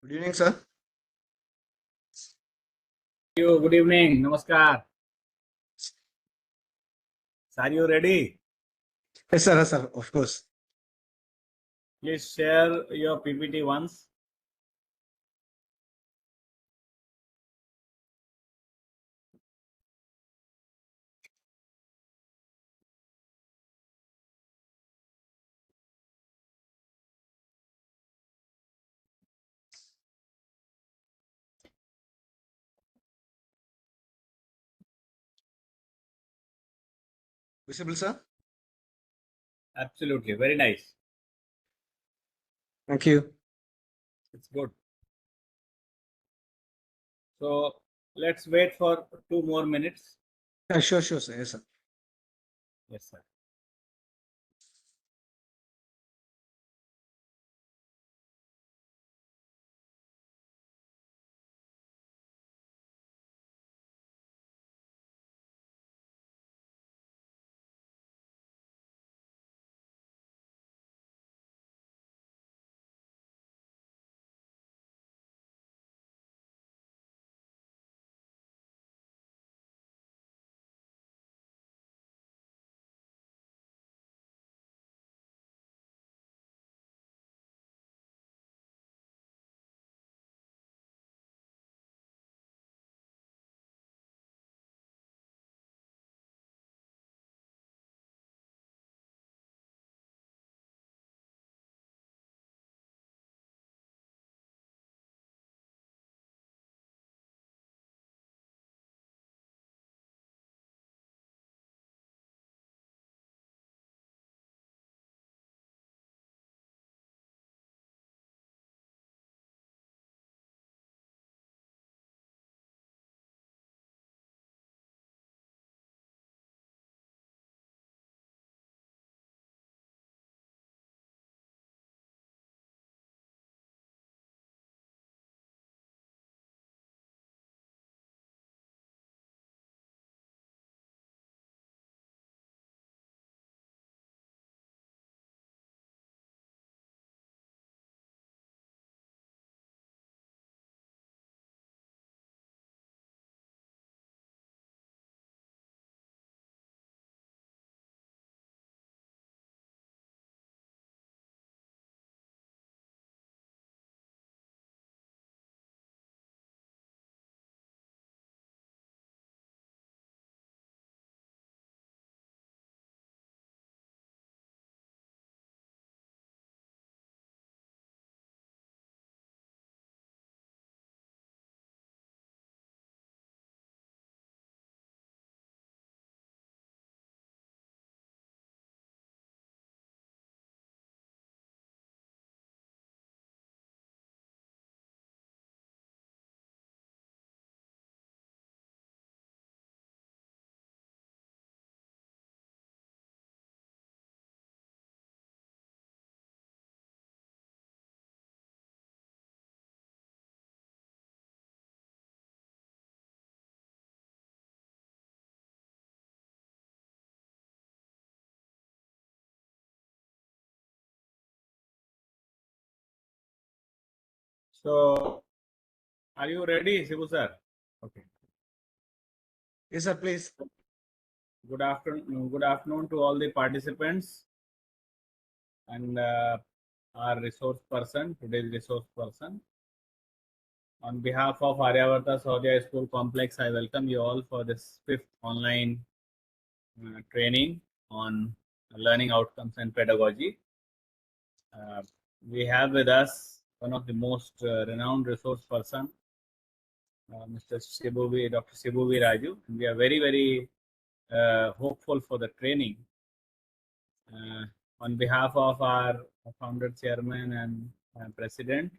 Good evening, sir. Good evening. Namaskar. Are you ready? Yes, sir, of course. Please share your PPT once. Visible, sir? Absolutely. Very nice. Thank you. It's good. So let's wait for 2 more minutes. Yeah, sure, sir. Yes, sir. Yes, sir. So are you ready, Shibu sir? Okay. Yes, sir, please. Good afternoon. Good afternoon to all the participants and our resource person, today's resource person. On behalf of Aryavarta Saudya School Complex, I welcome you all for this 5th online training on learning outcomes and pedagogy. Uh, we have with us one of the most renowned resource person, Mr. Dr. Shibu V Raju. And we are very, very hopeful for the training. On behalf of our founder, chairman, and president,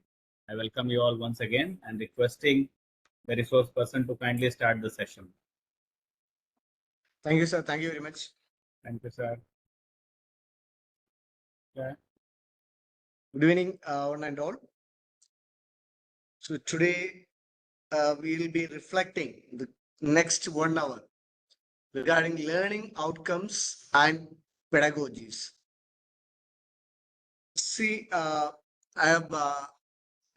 I welcome you all once again and requesting the resource person to kindly start the session. Thank you, sir. Thank you very much. Thank you, sir. Yeah. Good evening, one and all. So today we will be reflecting the next 1 hour regarding learning outcomes and pedagogies. See, I have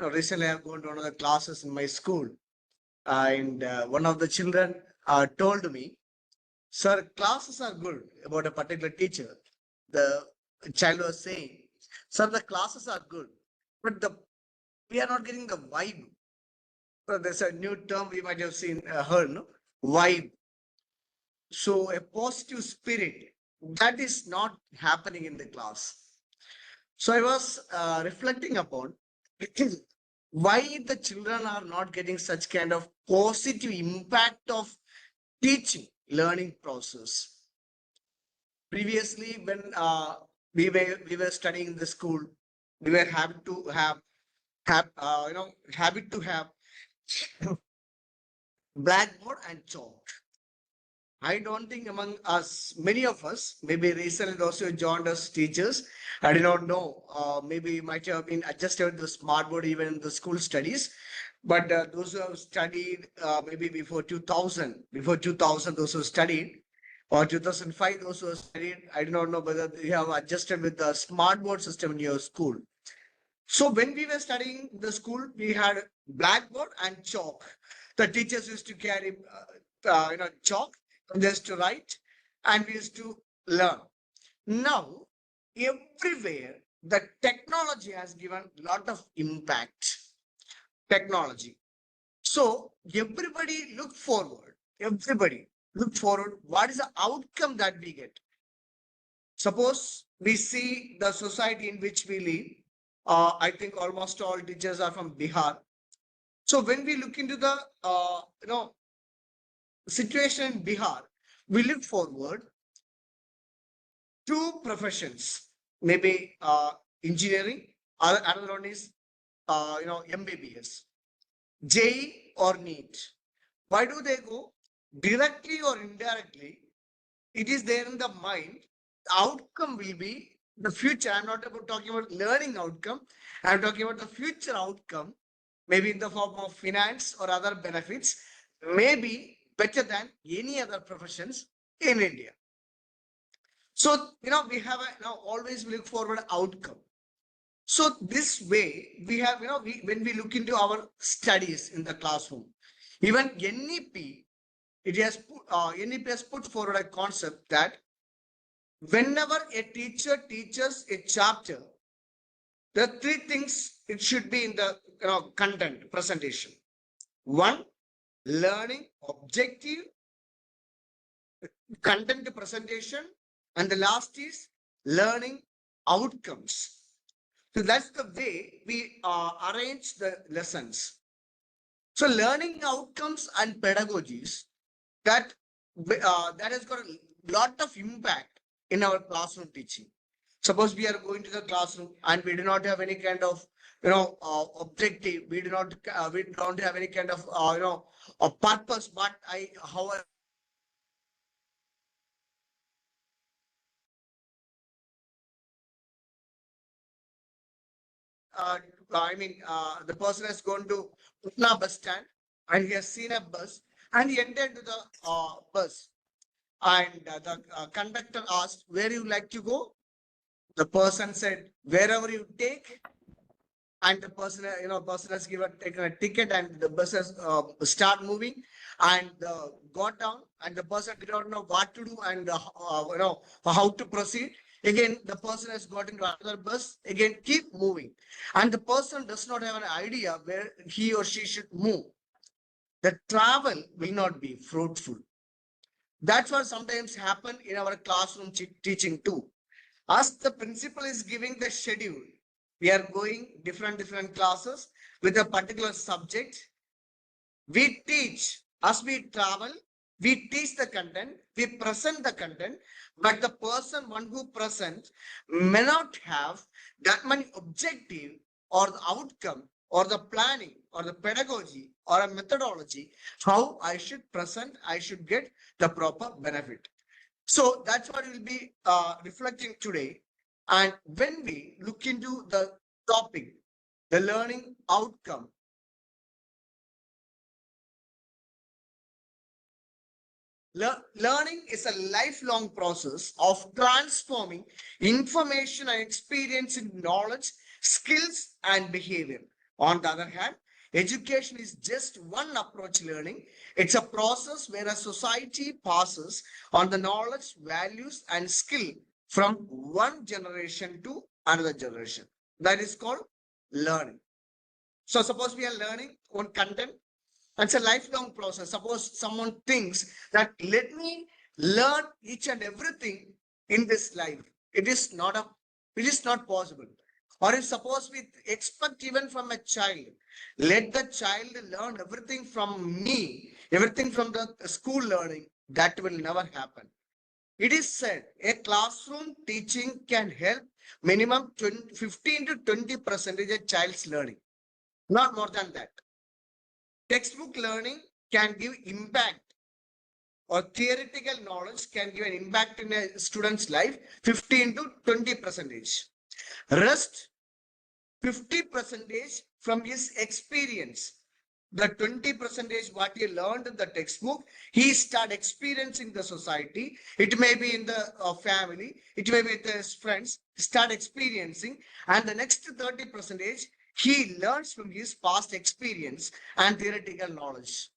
recently I've gone to one of the classes in my school, and one of the children told me, "Sir, classes are good," about a particular teacher. The child was saying, "Sir, the classes are good, but we are not getting the vibe." So there's a new term we might have seen, heard, no? Vibe. So a positive spirit that is not happening in the class. So I was reflecting upon why the children are not getting such kind of positive impact of teaching learning process. Previously, when we were studying in the school, we were having to have habit to have blackboard and chalk. I don't think among us, many of us, maybe recently those who joined us teachers, I do not know, maybe might have been adjusted to the smartboard even in the school studies. But those who have studied maybe before 2000, those who studied, or 2005, those who have studied, I do not know whether you have adjusted with the smartboard system in your school. So when we were studying the school, we had blackboard and chalk. The teachers used to carry, chalk just to write, and we used to learn. Now, everywhere, the technology has given a lot of impact. Technology. So everybody look forward. Everybody look forward. What is the outcome that we get? Suppose we see the society in which we live. I think almost all teachers are from Bihar. So when we look into the situation in Bihar, we look forward two professions, maybe engineering. Another one is MBBS, JEE or NEET. Why do they go? Directly or indirectly, it is there in the mind. The outcome will be the future. I'm not about talking about learning outcome. I'm talking about the future outcome, maybe in the form of finance or other benefits, maybe better than any other professions in India. So, we have always look forward outcome. So this way we have, when we look into our studies in the classroom, even NEP, NEP has put forward a concept that whenever a teacher teaches a chapter, the three things it should be in the content presentation. One, learning objective, content presentation, and the last is learning outcomes. So that's the way we arrange the lessons. So learning outcomes and pedagogies that that has got a lot of impact in our classroom teaching. Suppose we are going to the classroom and we do not have any kind of objective. We don't have any kind of a purpose. But however, the person has gone to Putna bus stand and he has seen a bus and he entered into the bus, and the conductor asked, "Where you like to go?" The person said, "Wherever you take." And the person, person has taken a ticket, and the bus has start moving, and got down, and the person did not know what to do and how to proceed. Again, the person has got into another bus. Again, keep moving, and the person does not have an idea where he or she should move. The travel will not be fruitful. That's what sometimes happen in our classroom teaching too. As the principal is giving the schedule, we are going different classes with a particular subject. We teach. As we travel, we teach the content, we present the content, but the one who presents may not have that many objective or the outcome or the planning or the pedagogy or a methodology, how I should present, I should get the proper benefit. So that's what we'll be reflecting today. And when we look into the topic, the learning outcome, learning is a lifelong process of transforming information and experience in knowledge, skills, and behavior. On the other hand, education is just one approach learning. It's a process where a society passes on the knowledge, values, and skill from one generation to another generation. That is called learning. So suppose we are learning on content. It's a lifelong process. Suppose someone thinks that let me learn each and everything in this life. It is not possible. Or if suppose we expect even from a child, let the child learn everything from me, everything from the school learning, that will never happen. It is said a classroom teaching can help minimum 15 to 20% a child's learning, not more than that. Textbook learning can give impact, or theoretical knowledge can give an impact in a student's life 15 to 20 percentage. Rest 50 percentage from his experience. The 20 percentage what he learned in the textbook, he start experiencing the society. It may be in the family, it may be with his friends, start experiencing, and the next 30 percentage he learns from his past experience and theoretical knowledge.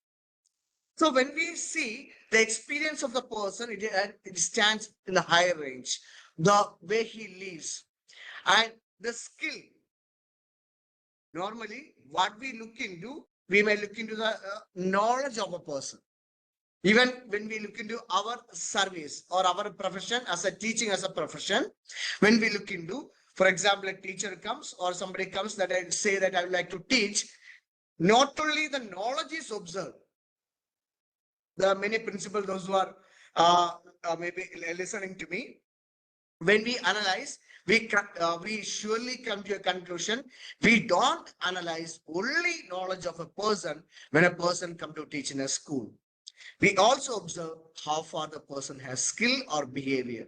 So when we see the experience of the person, it stands in the higher range, the way he lives, and the skill. Normally, what we look into, we may look into the knowledge of a person. Even when we look into our service or our profession as a teaching as a profession, when we look into, for example, a teacher comes or somebody comes that I say that I would like to teach, not only the knowledge is observed. There are many principles, those who are maybe listening to me. When we analyze, we surely come to a conclusion. We don't analyze only knowledge of a person when a person come to teach in a school. We also observe how far the person has skill or behavior.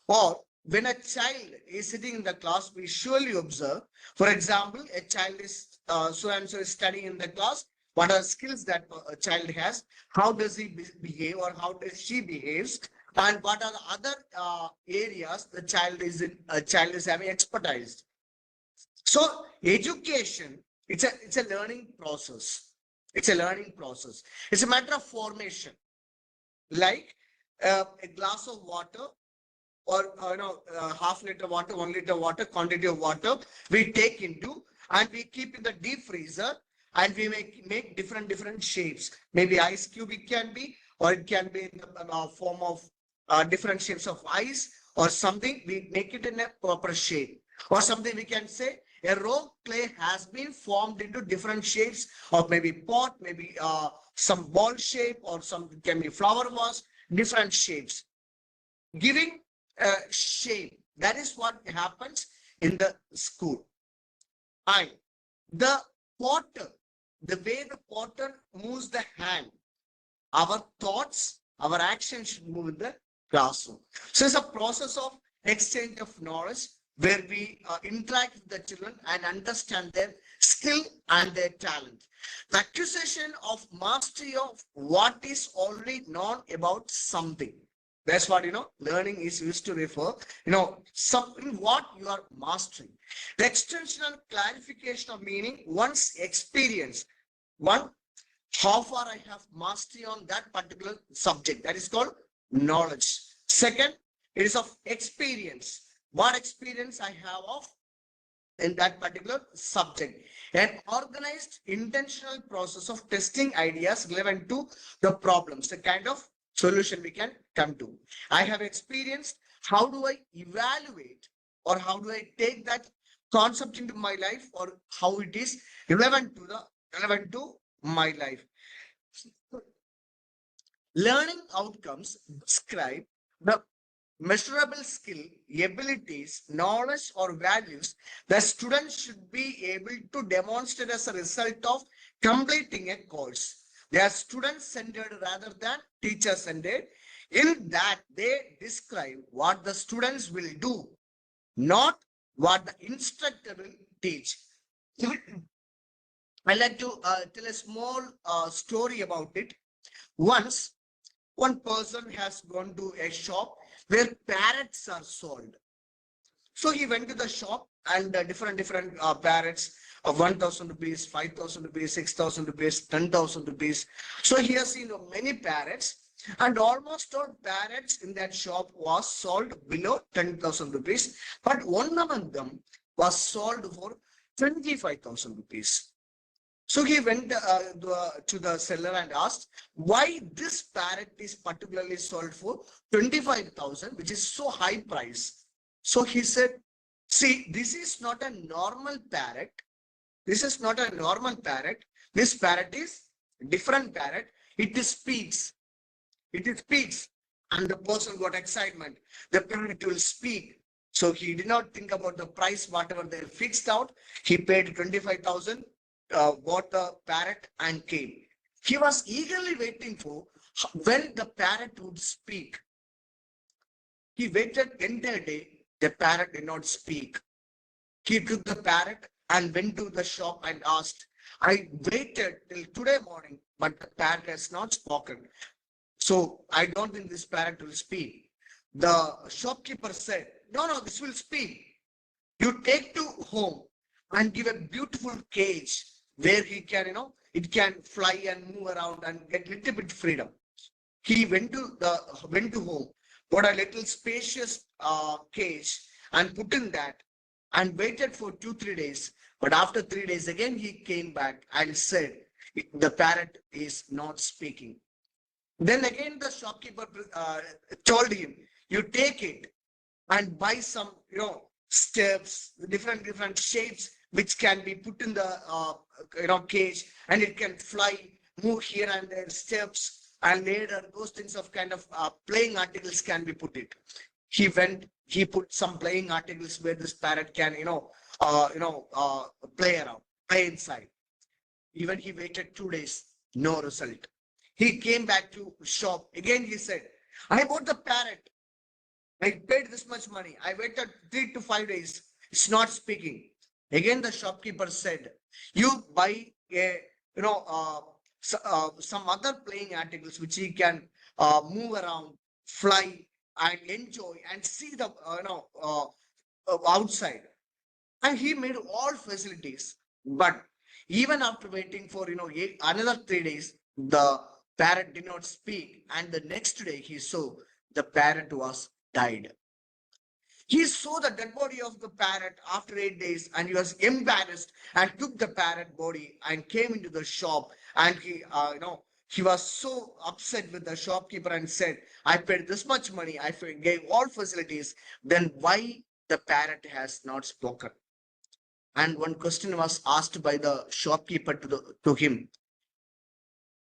Or when a child is sitting in the class, we surely observe. For example, a child is so and so is studying in the class. What are skills that a child has? How does he behave or how does she behaves? And what are the other areas the child is having expertise? So education, it's a learning process. It's a learning process. It's a matter of formation. Like a glass of water or half liter water, 1 liter water, quantity of water we take into and we keep in the deep freezer, and we make different shapes. Maybe ice cube it can be, or it can be in the form of different shapes of ice or something. We make it in a proper shape, or something we can say a raw clay has been formed into different shapes of maybe pot, maybe some ball shape, or some can be flower vase, different shapes, giving shape. That is what happens in the school. And the potter, the way the potter moves the hand, our thoughts, our actions should move in the classroom. So it's a process of exchange of knowledge where we interact with the children and understand their skill and their talent. The acquisition of mastery of what is already known about something. That's what, learning is used to refer, something what you are mastering. The extension and clarification of meaning, one's experience. One, how far I have mastery on that particular subject. That is called knowledge. Second, it is of experience. What experience I have of in that particular subject. An organized intentional process of testing ideas relevant to the problems, the kind of solution we can come to. I have experienced how do I evaluate or how do I take that concept into my life, or how it is relevant to my life. Learning outcomes describe the measurable skill, abilities, knowledge, or values that students should be able to demonstrate as a result of completing a course. They are student-centered rather than teacher-centered. In that, they describe what the students will do, not what the instructor will teach. I like to tell a small story about it. Once, one person has gone to a shop where parrots are sold. So he went to the shop and different parrots of 1,000 rupees, 5,000 rupees, 6,000 rupees, 10,000 rupees. So he has seen many parrots, and almost all parrots in that shop was sold below 10,000 rupees, but one among them was sold for 25,000 rupees. So he went to the seller and asked why this parrot is particularly sold for 25,000, which is so high price. So he said, see, this is not a normal parrot. This is not a normal parrot. This parrot is different parrot. It speaks. It speaks. And the person got excitement. The parrot will speak. So he did not think about the price, whatever they fixed out. He paid 25,000, bought the parrot and came. He was eagerly waiting for when the parrot would speak. He waited entire day. The parrot did not speak. He took the parrot and went to the shop and asked, I waited till today morning, but the parrot has not spoken. So I don't think this parrot will speak. The shopkeeper said, no, this will speak. You take to home and give a beautiful cage where he can, it can fly and move around and get little bit freedom. He went to home, got a little spacious cage and put in that and waited for 2-3 days. But after 3 days again, he came back and said, the parrot is not speaking. Then again, the shopkeeper told him, you take it and buy some, steps, different shapes, which can be put in the, cage, and it can fly, move here and there, steps, and later those things of kind of playing articles can be put it. He put some playing articles where this parrot can, play around, play inside. Even he waited 2 days, no result. He came back to shop. Again, he said, I bought the parrot. I paid this much money. I waited 3 to 5 days. It's not speaking. Again, the shopkeeper said, you buy some other playing articles which he can move around, fly, and enjoy and see the outside. And he made all facilities. But even after waiting for another 3 days, the parrot did not speak. And the next day he saw the parrot was died. He saw the dead body of the parrot after 8 days, and he was embarrassed and took the parrot body and came into the shop. And he was so upset with the shopkeeper and said, I paid this much money, I gave all facilities, then why the parrot has not spoken? And one question was asked by the shopkeeper to him.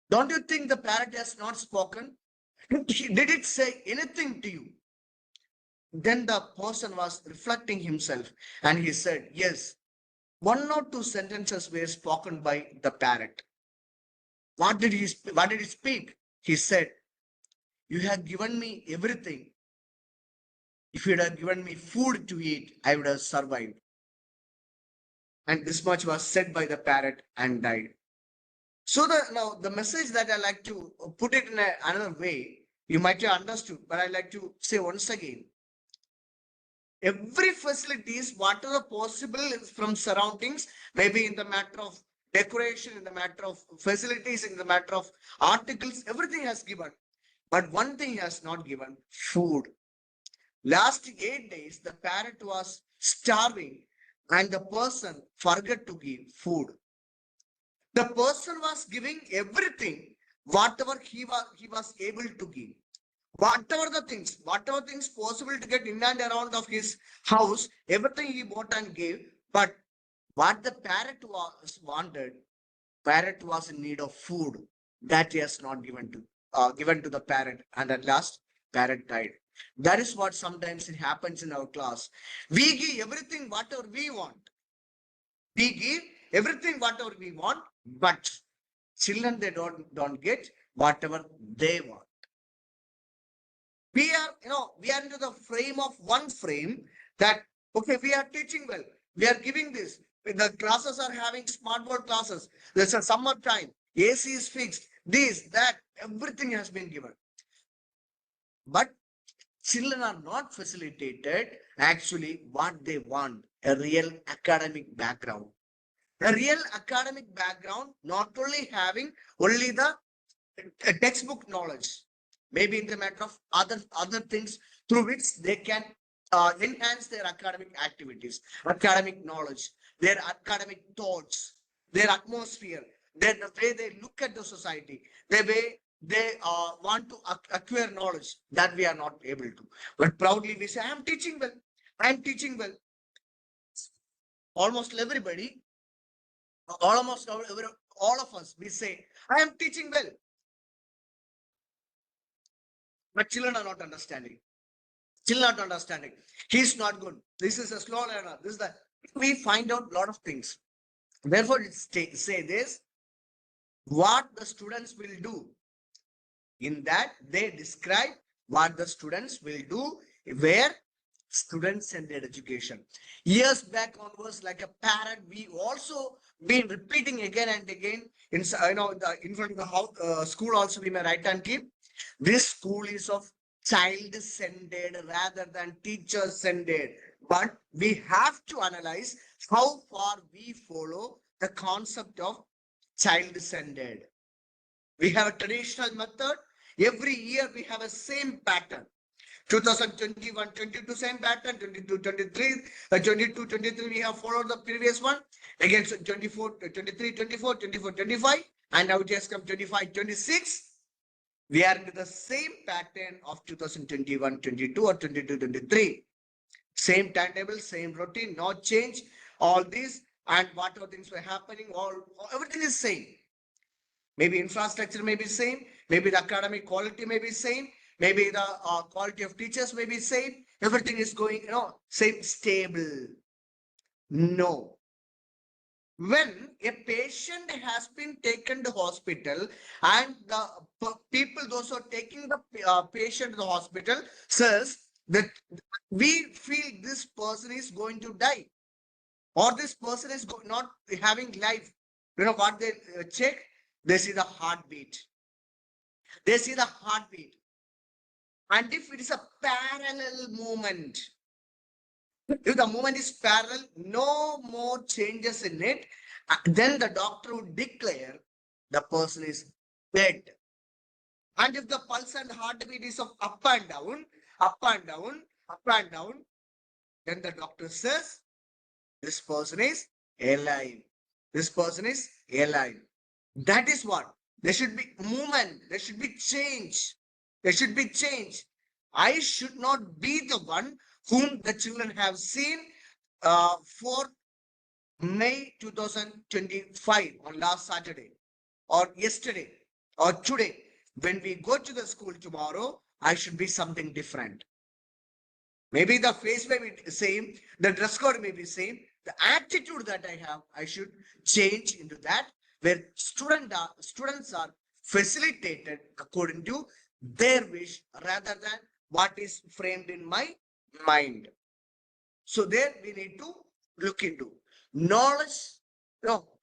Don't you think the parrot has not spoken? Did it say anything to you? Then the person was reflecting himself and he said, yes, 1 or 2 sentences were spoken by the parrot. What did he speak? He said, you have given me everything. If you had given me food to eat, I would have survived. And this much was said by the parrot and died. So now the message that I like to put it in another way, you might have understood, but I like to say once again, every facilities, whatever possible is from surroundings, maybe in the matter of decoration, in the matter of facilities, in the matter of articles, everything has given. But one thing has not given, food. Last 8 days, the parrot was starving and the person forgot to give food. The person was giving everything, whatever he was able to give. Whatever things possible to get in and around of his house, everything he bought and gave. But what the parrot was in need of food that he has not given to the parrot, and at last parrot died. That is what sometimes it happens in our class. We give everything whatever we want. We give everything whatever we want, but children they don't get whatever they want. We are into the frame of one frame that, okay, we are teaching well. We are giving this. The classes are having smart board classes. There's a summer time. AC is fixed. This, that, everything has been given. But children are not facilitated actually what they want, a real academic background. A real academic background, not only having only the textbook knowledge, maybe in the matter of other things through which they can enhance their academic activities, academic knowledge, their academic thoughts, their atmosphere, the way they look at the society, the way they want to acquire knowledge, that we are not able to. But proudly we say, I am teaching well. I am teaching well. Almost everybody, almost all of us, we say, I am teaching well. But children are not understanding. Still not understanding. He's not good. This is a slow learner. This is that. We find out a lot of things. Therefore, say this, what the students will do. In that, they describe what the students will do, where student-centered education. Years back onwards, like a parent, we also been repeating again and again in in front of the house, school also we may write and keep. This school is of child-centered rather than teacher-centered. But we have to analyze how far we follow the concept of child-centered. We have a traditional method. Every year we have a same pattern. 2021, 22 same pattern, 22, 23, 22, 23 we have followed the previous one. Again, so 24, 23, 24, 24, 25, and now it has come 25, 26. We are into the same pattern of 2021, 22 or 22, 23. Same timetable, same routine, no change. All these and whatever things were happening, everything is same. Maybe infrastructure may be same, maybe the academic quality may be same, maybe the quality of teachers may be same. Everything is going, same, stable. No. When a patient has been taken to hospital and the people, those who are taking the patient to the hospital, says that we feel this person is going to die or this person is not having life. You know what they check? They see the heartbeat. They see the heartbeat. And if it is a parallel movement, if the movement is parallel, no more changes in it, then the doctor would declare the person is dead. And if the pulse and heartbeat is of up and down, up and down, up and down, then the doctor says this person is alive. This person is alive. That is what. There should be movement. There should be change. There should be change. I should not be the one whom the children have seen for May 2025 on last Saturday or yesterday or today. When we go to the school tomorrow, I should be something different. Maybe the face may be same, the dress code may be same, the attitude that I have, I should change into that, where students are facilitated according to their wish rather than what is framed in my mind. So there we need to look into knowledge.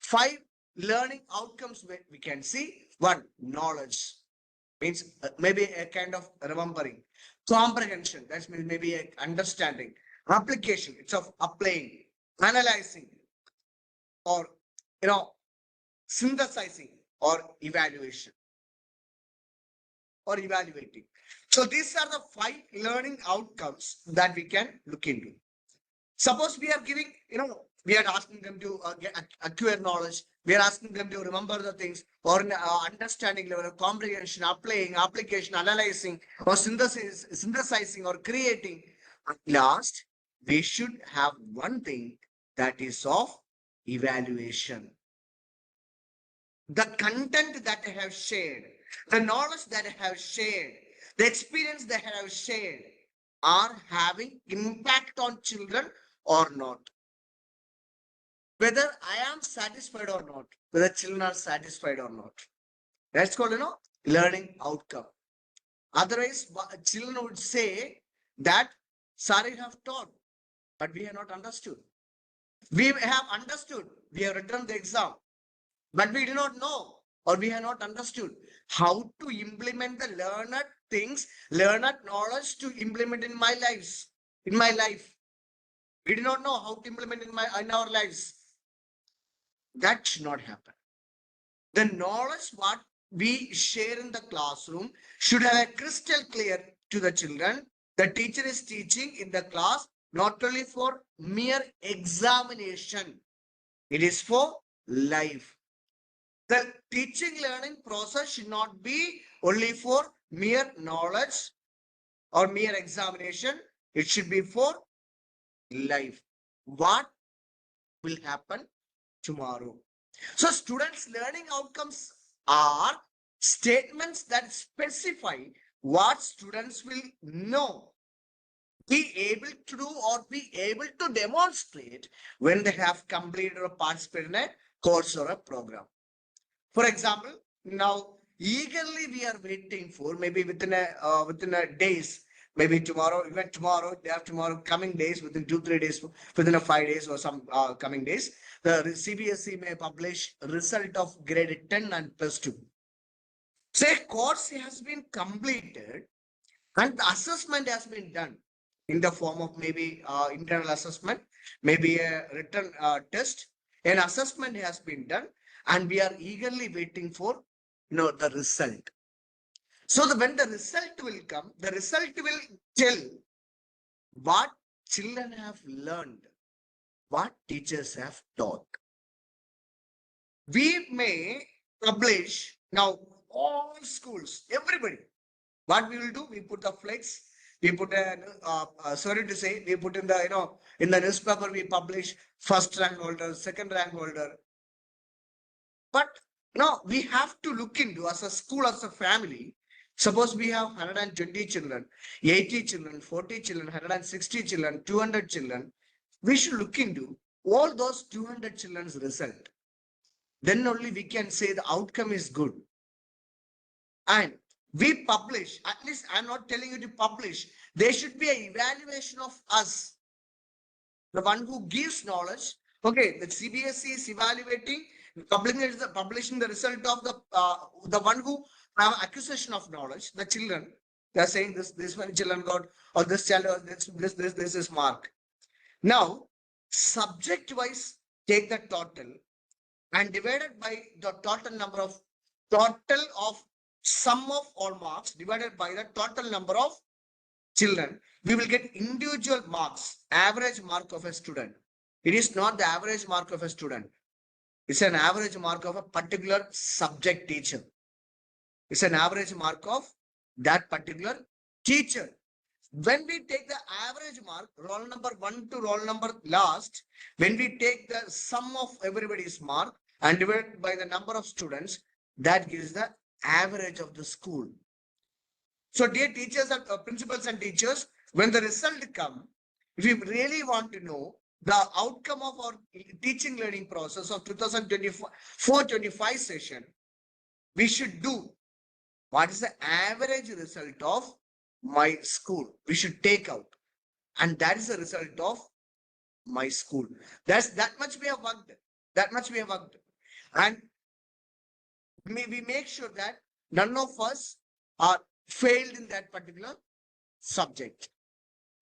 Five learning outcomes we can see. One, knowledge means maybe a kind of remembering. Comprehension, that's maybe a understanding. Application, it's of applying, analyzing, or synthesizing, or evaluation, or evaluating. So these are the five learning outcomes that we can look into. Suppose we are giving, we are asking them to acquire knowledge. We are asking them to remember the things or understanding level of comprehension, applying, application, analyzing, or synthesizing or creating. At last, we should have one thing that is of evaluation. The content that I have shared, the knowledge that I have shared, the experience that I have shared are having impact on children or not. Whether I am satisfied or not, whether children are satisfied or not. That's called, learning outcome. Otherwise, children would say that, Sari have taught, but we have not understood. We have understood, we have written the exam, but we do not know or we have not understood how to implement the learned things, learned knowledge to implement in my lives, in my life. We do not know how to implement in our lives. That should not happen. The knowledge what we share in the classroom should have a crystal clear to the children. The teacher is teaching in the class not only for mere examination, it is for life. The teaching learning process should not be only for mere knowledge or mere examination. It should be for life. What will happen tomorrow? So students' learning outcomes are statements that specify what students will know, be able to do, or be able to demonstrate when they have completed or participated in a course or a program. For example, now eagerly we are waiting for maybe within a days, maybe tomorrow, even tomorrow, day after tomorrow, coming days, within 2-3 days, within a 5 days or some coming days, the CBSE may publish result of grade 10 and plus 2. Say course has been completed and the assessment has been done in the form of maybe internal assessment, maybe a written test. An assessment has been done and we are eagerly waiting for the result. So when the result will come, the result will tell what children have learned, what teachers have taught. We may publish now all schools, everybody. What we will do, we put the flex, we put sorry to say, we put in the, in the newspaper, we publish first rank holder, second rank holder. But now we have to look into as a school, as a family. Suppose we have 120 children, 80 children, 40 children, 160 children, 200 children. We should look into all those 200 children's result. Then only we can say the outcome is good. And we publish, at least I'm not telling you to publish. There should be an evaluation of us. The one who gives knowledge. Okay, the CBSE is evaluating, publishing the result of the one who have acquisition of knowledge, the children. They are saying this one children got, or this child, or this is mark. Now, subject wise, take the total and divided by the total of sum of all marks divided by the total number of children, we will get individual marks, average mark of a student. It is not the average mark of a student. It's an average mark of a particular subject teacher. It's an average mark of that particular teacher. When we take the average mark, roll number 1 to roll number last, when we take the sum of everybody's mark and divide by the number of students, that gives the average of the school. So dear teachers and principals and teachers, when the result come, if you really want to know the outcome of our teaching learning process of 2024-25 session, we should do what is the average result of my school. We should take out. And that is the result of my school. That much we have worked. That much we have worked. And we make sure that none of us are failed in that particular subject,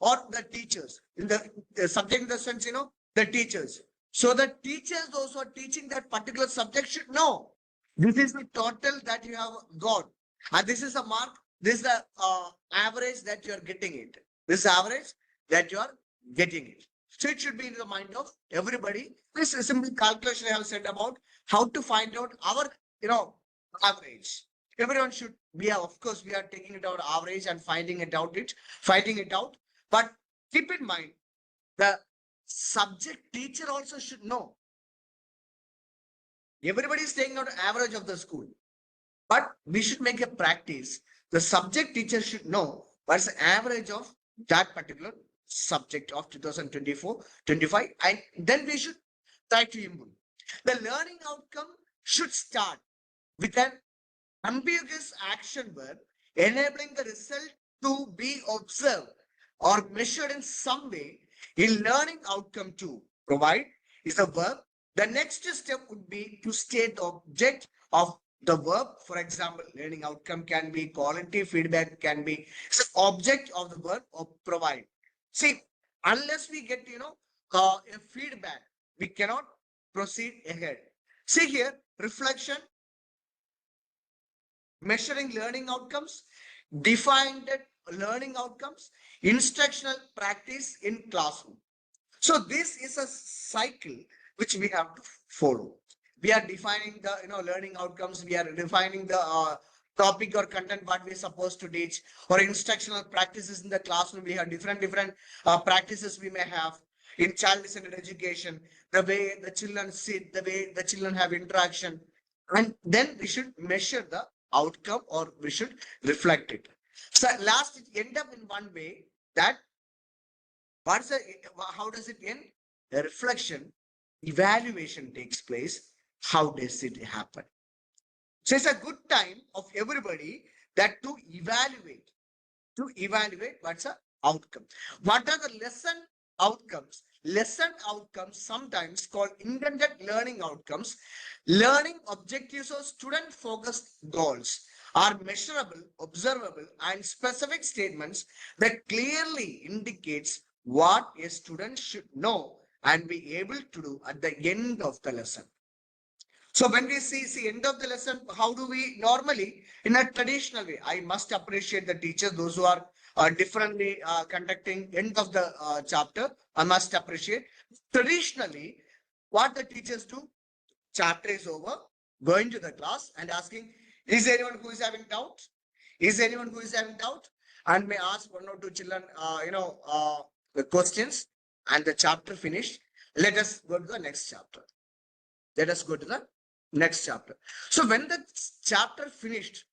or the teachers in the subject, in the sense, the teachers. So the teachers, those who are teaching that particular subject, should know this is the total that you have got, and this is a mark, this is the average that you are getting it, this average that you are getting it. So it should be in the mind of everybody. This is a simple calculation I have said about how to find out our average. Everyone should be, of course, we are taking it out average and finding it out, but keep in mind the subject teacher also should know. Everybody is taking out average of the school, but we should make a practice. The subject teacher should know what's the average of that particular subject of 2024-25, and then we should try to improve. The learning outcome should start with an ambiguous action verb enabling the result to be observed or measured in some way. In learning outcome to provide is a verb. The next step would be to state the object of the verb. For example, learning outcome can be quality, feedback can be object of the verb or provide. See, unless we get, a feedback, we cannot proceed ahead. See here, reflection, measuring learning outcomes, defined learning outcomes, instructional practice in classroom. So this is a cycle which we have to follow. We are defining the learning outcomes. We are defining the topic or content what we are supposed to teach, or instructional practices in the classroom. We have different practices we may have in child-centered education. The way the children sit, the way the children have interaction, and then we should measure the outcome or we should reflect it. So last it end up in one way that what's the, how does it end? A reflection, evaluation takes place. How does it happen? So it's a good time of everybody that to evaluate what's the outcome. What are the lesson outcomes? Lesson outcomes, sometimes called intended learning outcomes, learning objectives or student focused goals, are measurable, observable, and specific statements that clearly indicates what a student should know and be able to do at the end of the lesson. So when we see end of the lesson, how do we normally, in a traditional way, I must appreciate the teachers, those who are differently conducting end of the chapter, I must appreciate. Traditionally, what the teachers do, chapter is over, going to the class and asking, is anyone who is having doubt? Is anyone who is having doubt? And may ask one or two children, the questions, and the chapter finished. Let us go to the next chapter. Let us go to the next chapter. So when the chapter finished,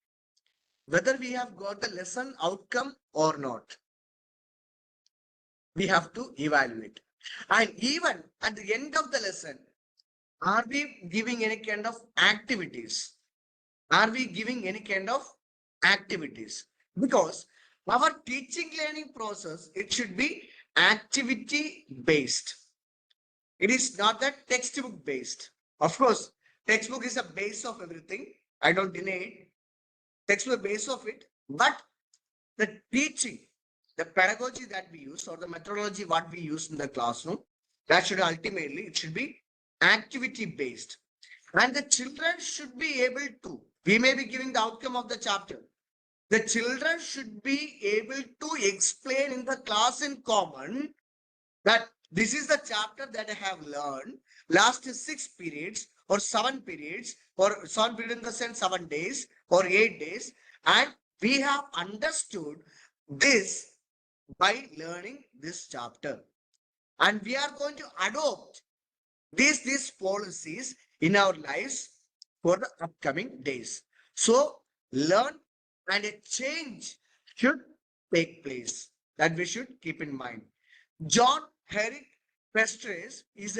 whether we have got the lesson outcome or not, we have to evaluate. And even at the end of the lesson, are we giving any kind of activities? Are we giving any kind of activities? Because our teaching learning process, it should be activity based. It is not that textbook based. Of course, textbook is a base of everything. I don't deny it. Textbook base of it, but the teaching, the pedagogy that we use or the methodology what we use in the classroom, that should ultimately, it should be activity based. And the children should be able to, we may be giving the outcome of the chapter. The children should be able to explain in the class in common that this is the chapter that I have learned last 6 periods or 7 periods, or 7 periods in the sense 7 days or 8 days, and we have understood this by learning this chapter, and we are going to adopt these policies in our lives for the upcoming days. So learn and a change should take place, that we should keep in mind. John Herrick Pestres is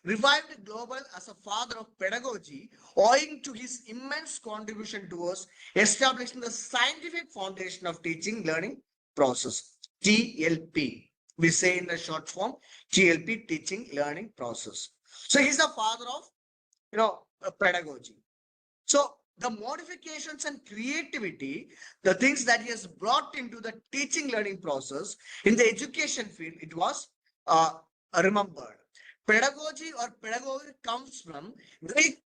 revived global as a father of pedagogy, owing to his immense contribution towards establishing the scientific foundation of teaching learning process, TLP. We say in the short form, TLP, teaching learning process. So he's the father of pedagogy. So the modifications and creativity, the things that he has brought into the teaching learning process in the education field, it was remembered. Pedagogy or pedagogy comes from Greek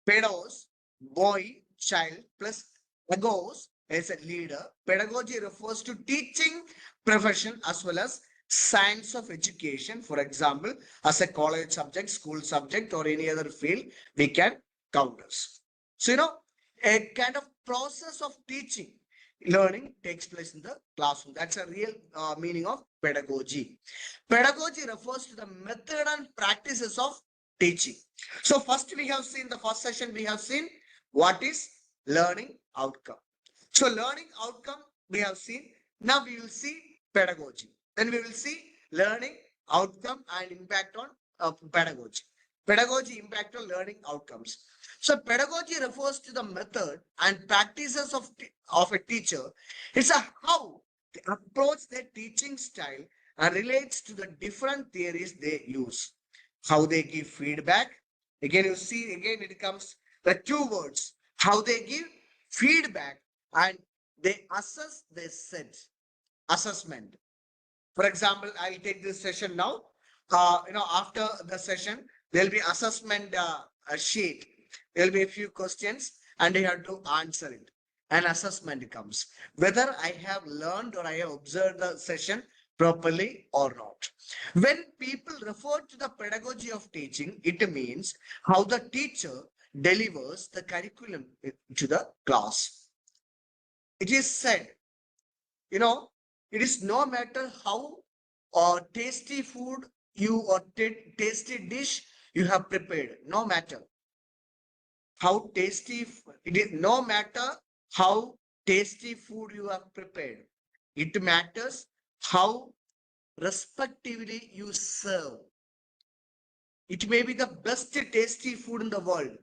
pedos, boy, child, plus agos as a leader. Pedagogy refers to teaching profession as well as science of education. For example, as a college subject, school subject, or any other field, we can count us. So, a kind of process of teaching, learning takes place in the classroom. That's a real meaning of pedagogy. Pedagogy refers to the method and practices of teaching. So first we have seen, the first session we have seen what is learning outcome. So learning outcome we have seen. Now we will see pedagogy. Then we will see learning outcome and impact on pedagogy. Pedagogy impact on learning outcomes. So pedagogy refers to the method and practices of a teacher. It's a how they approach their teaching style and relates to the different theories they use. How they give feedback. Again, you see, again it comes the two words, how they give feedback and they assess their set assessment. For example, I'll take this session now. After the session, there'll be assessment a sheet. There'll be a few questions and you have to answer it. An assessment comes whether I have learned or I have observed the session properly or not. When people refer to the pedagogy of teaching, it means how the teacher delivers the curriculum to the class. It is said, you know, it is no matter how tasty food you or tasty dish you have prepared, no matter how tasty it is, no matter how tasty food you have prepared, it matters how respectively you serve. It may be the best tasty food in the world,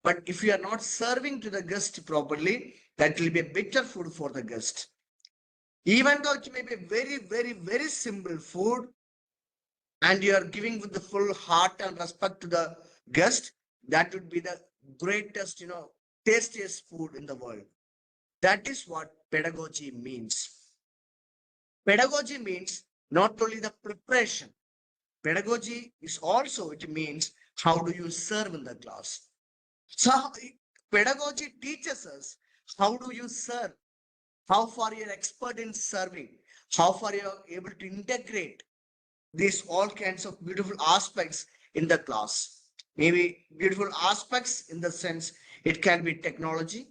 but if you are not serving to the guest properly, that will be a bitter food for the guest. Even though it may be very, very, very simple food and you are giving with the full heart and respect to the guest, that would be the greatest, tastiest food in the world. That is what pedagogy means. Pedagogy means not only the preparation, pedagogy is also, it means how do you serve in the class. So pedagogy teaches us how do you serve, how far you're expert in serving, how far you're able to integrate these all kinds of beautiful aspects in the class. Maybe beautiful aspects in the sense it can be technology,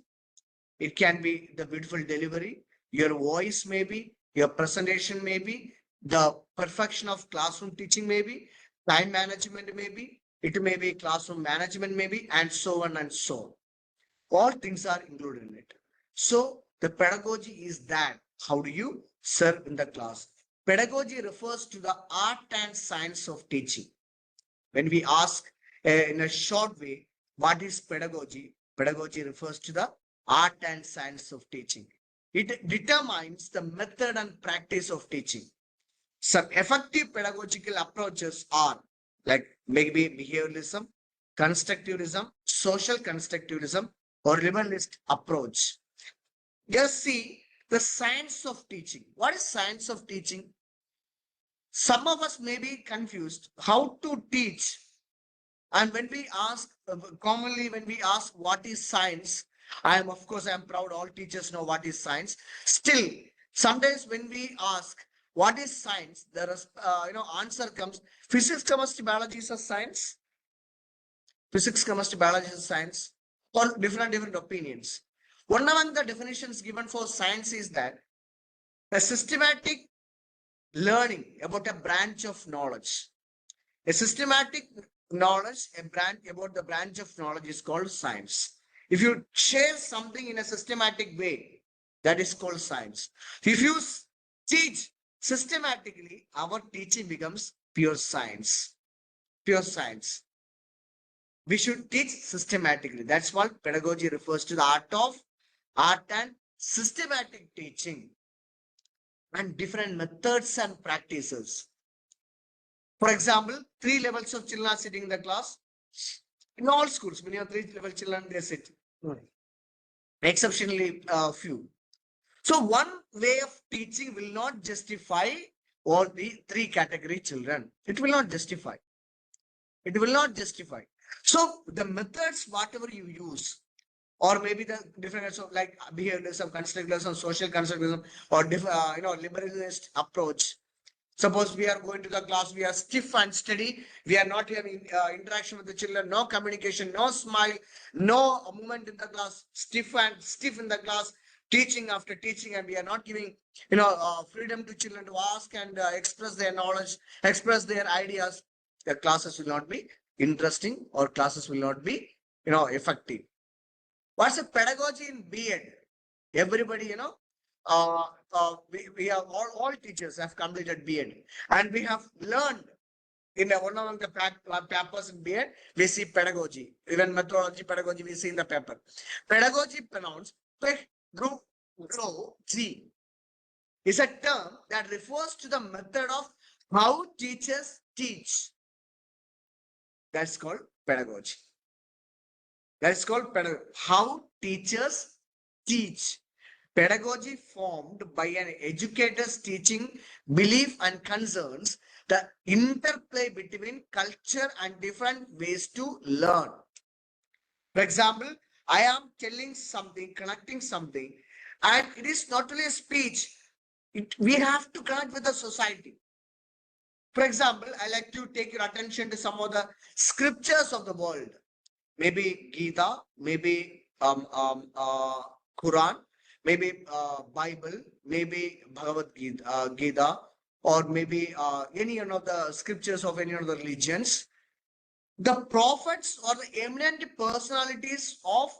it can be the beautiful delivery, your voice maybe, your presentation maybe, the perfection of classroom teaching maybe, time management maybe, it may be classroom management maybe, and so on and so on. All things are included in it. So the pedagogy is that how do you serve in the class? Pedagogy refers to the art and science of teaching. When we ask in a short way, what is pedagogy? Pedagogy refers to the art and science of teaching. It determines the method and practice of teaching. Some effective pedagogical approaches are like maybe behavioralism, constructivism, social constructivism, or liberalist approach. Just see the science of teaching. What is science of teaching? Some of us may be confused how to teach. And when we ask, commonly when we ask what is science, of course, I am proud all teachers know what is science. Still, sometimes when we ask what is science, there is, answer comes, physics, chemistry, biology is a science. Physics, chemistry, biology is a science, or different opinions. One among the definitions given for science is that a systematic learning about a branch of knowledge. A systematic knowledge, a branch about the branch of knowledge is called science. If you share something in a systematic way, that is called science. If you teach systematically, our teaching becomes pure science. Pure science. We should teach systematically. That's what pedagogy refers to, the art and systematic teaching and different methods and practices. For example, 3 levels of children are sitting in the class. In all schools, when you have 3 level children, they sit. Exceptionally few. So one way of teaching will not justify all the 3 category children. It will not justify. It will not justify. So the methods, whatever you use, or maybe the different kinds of like behavioralism, constructivism, social constructivism, or liberalist approach. Suppose we are going to the class, we are stiff and steady, we are not having interaction with the children, no communication, no smile, no movement in the class, stiff in the class, teaching after teaching, and we are not giving freedom to children to ask and express their knowledge, express their ideas. The classes will not be interesting, or classes will not be effective. What's the pedagogy in B.Ed? Everybody, we have all teachers have completed B.Ed, and we have learned in one of the papers in B.Ed, we see pedagogy, even methodology, pedagogy, we see in the paper. Pedagogy pronounced pedagogy is a term that refers to the method of how teachers teach. That's called pedagogy. That is called pedagogy. How teachers teach. Pedagogy formed by an educator's teaching belief and concerns the interplay between culture and different ways to learn. For example, I am telling something, connecting something, and it is not only a speech. We have to connect with the society. For example, I like to take your attention to some of the scriptures of the world. Maybe Gita, maybe Quran, maybe Bible, maybe Bhagavad Gita, or maybe any one of the scriptures of any of the religions. The prophets or the eminent personalities of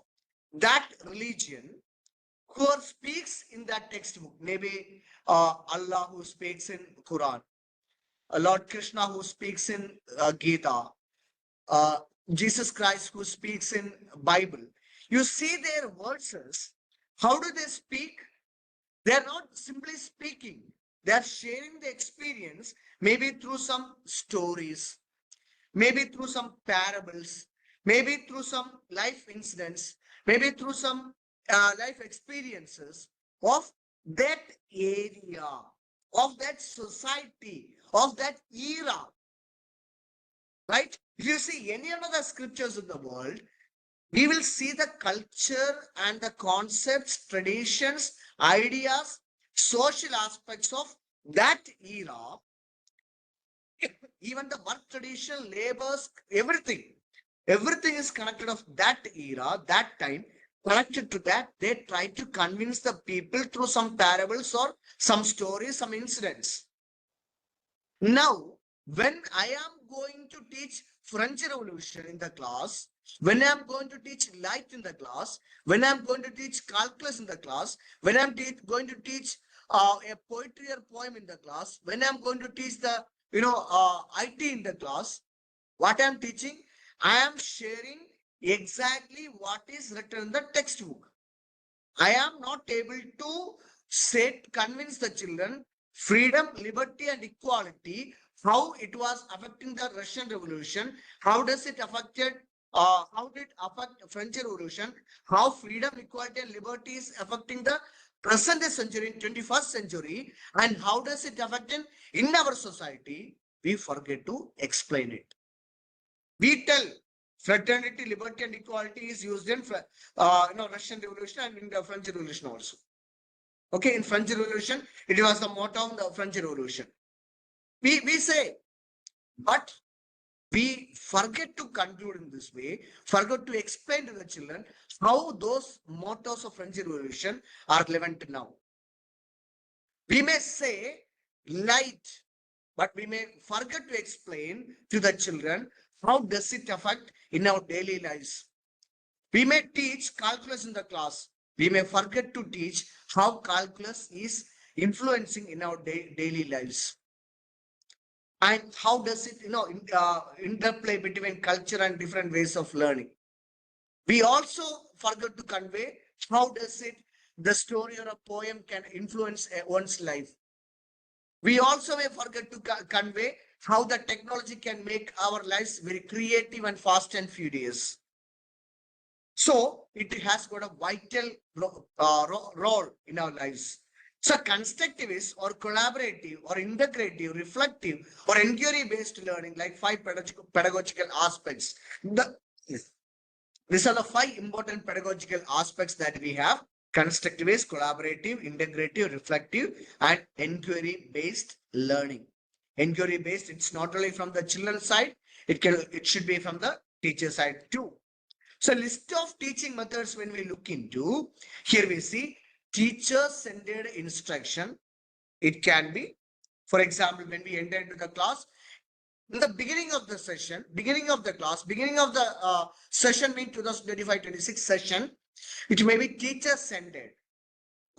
that religion who speaks in that textbook. Maybe Allah who speaks in Quran, Lord Krishna who speaks in Gita, uh, Jesus Christ who speaks in Bible. You see their verses. How do they speak? They are not simply speaking. They are sharing the experience, maybe through some stories, maybe through some parables, maybe through some life incidents, maybe through some life experiences of that area, of that society, of that era. Right? If you see any of the scriptures in the world, we will see the culture and the concepts, traditions, ideas, social aspects of that era, even the work tradition, labors, everything. Everything is connected of that era, that time, connected to that. They try to convince the people through some parables or some stories, some incidents. Now, when I am going to teach French Revolution in the class, when I am going to teach light in the class, when I am going to teach calculus in the class, when I am going to teach a poetry or poem in the class, when I am going to teach the IT in the class, what I am teaching, I am sharing exactly what is written in the textbook. I am not able to convince the children freedom, liberty, and equality, how it was affecting the Russian Revolution, how does it affected, how did it affect French Revolution, how freedom, equality, and liberty is affecting the present century, 21st century, and how does it affect in our society. We forget to explain it. We tell fraternity, liberty, and equality is used in Russian Revolution and in the French Revolution also. Okay, in French Revolution, it was the motto of the French Revolution. We say, but we forget to conclude in this way, forget to explain to the children how those mottos of French Revolution are relevant now. We may say light, but we may forget to explain to the children how does it affect in our daily lives. We may teach calculus in the class. We may forget to teach how calculus is influencing in our daily lives. And how does it, interplay between culture and different ways of learning. We also forget to convey how does it, the story or a poem can influence one's life. We also may forget to convey how the technology can make our lives very creative and fast and furious. So it has got a vital role in our lives. So constructivist or collaborative or integrative, reflective or inquiry-based learning, like 5 pedagogical aspects. These are the 5 important pedagogical aspects that we have: constructivist, collaborative, integrative, reflective, and inquiry-based learning. Inquiry-based, it's not only from the children's side, it should be from the teacher side too. So list of teaching methods when we look into, here we see teacher-centered instruction. It can be, for example, when we enter into the class, in the beginning of the session, beginning of the class, beginning of the session mean 2025-26 session, it may be teacher-centered.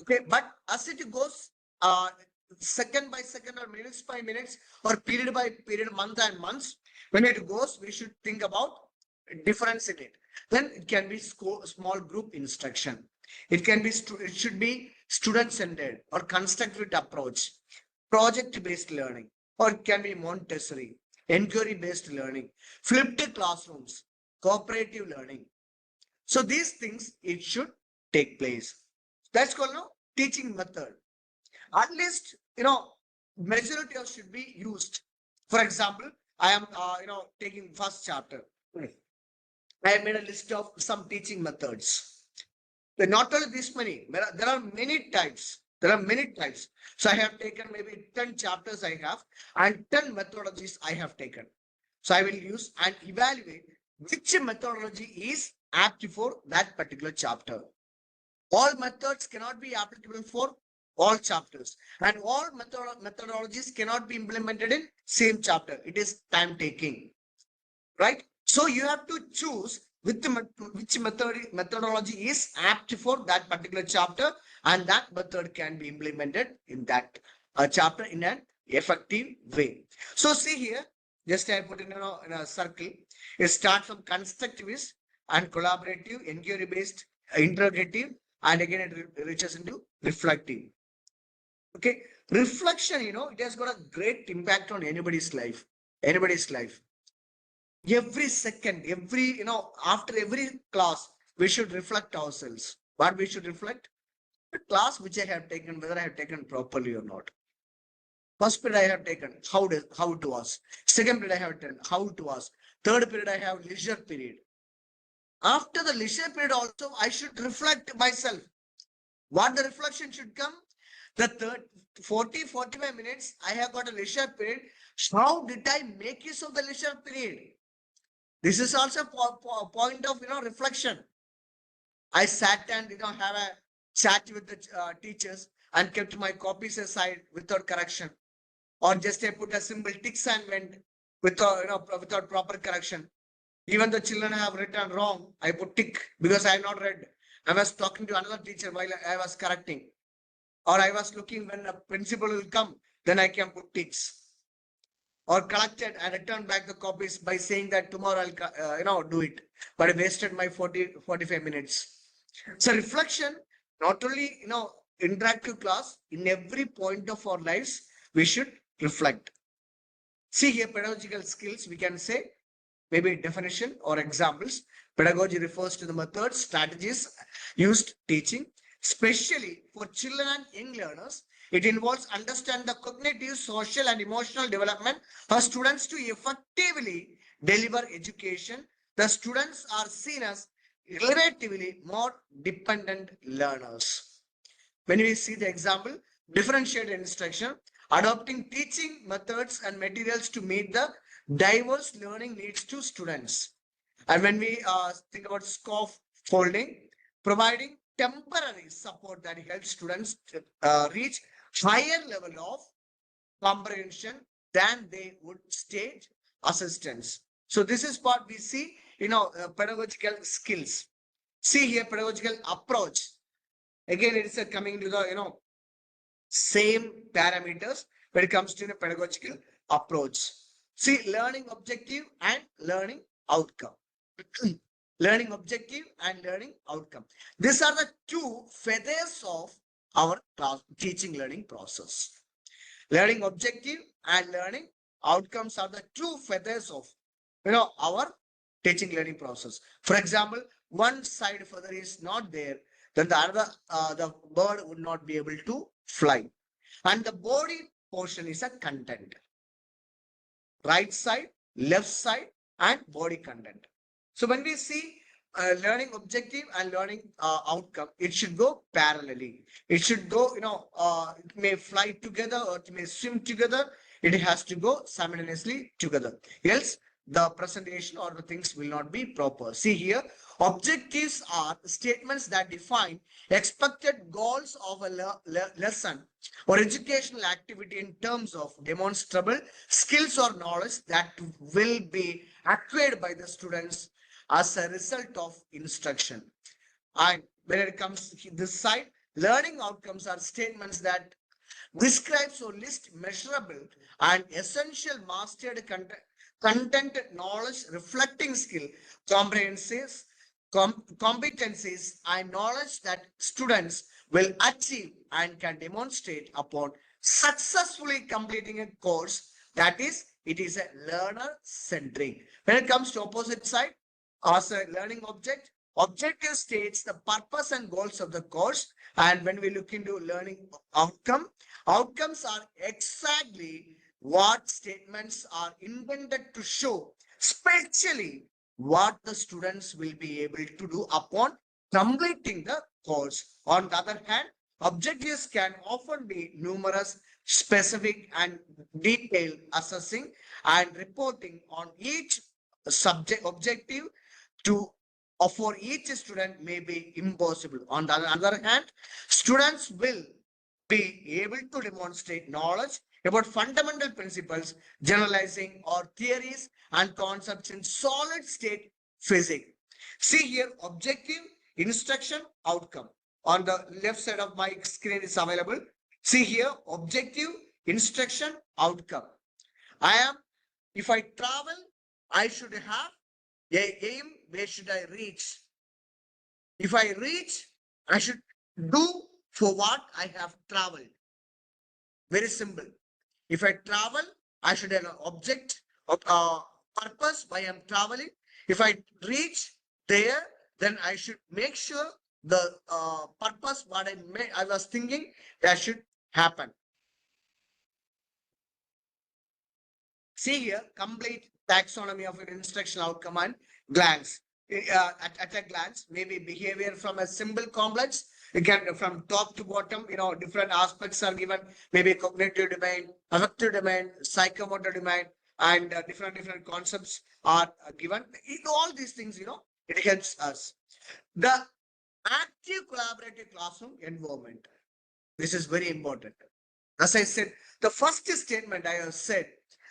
Okay, but as it goes, second by second or minutes by minutes or period by period, month and months, when it goes, we should think about difference in it. Then it can be small group instruction. It can be, it should be student-centered or constructive approach, project-based learning, or it can be Montessori, inquiry-based learning, flipped classrooms, cooperative learning. So these things, it should take place. That's called teaching method. At least, majority of should be used. For example, I am, taking first chapter. I have made a list of some teaching methods. Not only this many, there are many types. There are many types. So I have taken maybe 10 chapters I have and 10 methodologies I have taken. So I will use and evaluate which methodology is apt for that particular chapter. All methods cannot be applicable for all chapters, and all methodologies cannot be implemented in same chapter. It is time taking, right? So you have to choose which methodology is apt for that particular chapter, and that method can be implemented in that chapter in an effective way. So see here, just I put in a circle. It starts from constructivist and collaborative, inquiry based, interrogative, and again it reaches into reflective. Okay, reflection, it has got a great impact on anybody's life. Anybody's life. Every second, after every class, we should reflect ourselves. What we should reflect? The class which I have taken, whether I have taken properly or not. First period I have taken, how it was. Second period I have taken, how it was. Third period I have leisure period. After the leisure period also, I should reflect myself. What the reflection should come? The 45 minutes, I have got a leisure period. How did I make use of the leisure period? This is also a point of, reflection. I sat and, have a chat with the teachers and kept my copies aside without correction. Or just I put a simple ticks and went without, without proper correction. Even the children have written wrong, I put tick because I have not read. I was talking to another teacher while I was correcting. Or I was looking when a principal will come, then I can put ticks. Or collected and returned back the copies by saying that tomorrow I'll, do it. But I wasted my 45 minutes. So reflection, not only, interactive class, in every point of our lives, we should reflect. See here, pedagogical skills, we can say, maybe definition or examples. Pedagogy refers to the methods, strategies used teaching, especially for children and young learners. It involves understand the cognitive, social, and emotional development for students to effectively deliver education. The students are seen as relatively more dependent learners. When we see the example, differentiated instruction, adopting teaching methods and materials to meet the diverse learning needs to students. And when we think about scaffolding, providing temporary support that helps students reach higher level of comprehension than they would state assistance. So this is what we see, pedagogical skills. See here, pedagogical approach. Again, it is coming to the, same parameters when it comes to the pedagogical approach. See, learning objective and learning outcome. Learning objective and learning outcome. These are the two feathers of our teaching learning process. Learning objective and learning outcomes are the two feathers of, our teaching learning process. For example, one side feather is not there, then the other, the bird would not be able to fly. And the body portion is a content. Right side, left side, and body content. So when we see learning objective and learning outcome, it should go parallelly. It should go, it may fly together or it may swim together. It has to go simultaneously together. Else, the presentation or the things will not be proper. See here, objectives are statements that define expected goals of a lesson or educational activity in terms of demonstrable skills or knowledge that will be acquired by the students as a result of instruction. And when it comes to this side, learning outcomes are statements that describes or list measurable and essential mastered content knowledge reflecting skill, comprehensives, competencies and knowledge that students will achieve and can demonstrate upon successfully completing a course. That is, it is a learner centric. When it comes to opposite side, as a learning object, Objective states the purpose and goals of the course. And when we look into learning outcomes are exactly what statements are intended to show, especially what the students will be able to do upon completing the course. On the other hand, objectives can often be numerous, specific, and detailed, assessing and reporting on each subject objective to for each student may be impossible. On the other hand, students will be able to demonstrate knowledge about fundamental principles, generalizing or theories and concepts in solid state physics. See here, objective, instruction, outcome. On the left side of my screen is available. See here, objective, instruction, outcome. I am, if I travel, I should have a aim, where should I reach? If I reach, I should do for what I have traveled. Very simple. If I travel, I should have an object of purpose why I'm traveling. If I reach there, then I should make sure the purpose what I was thinking that should happen. See here, complete taxonomy of an instructional outcome and glance. At a glance, maybe behavior from a simple complex. You can from top to bottom, different aspects are given. Maybe cognitive domain, affective domain, psychomotor domain, and different concepts are given. All these things, it helps us. The active collaborative classroom environment. This is very important. As I said, the first statement I have said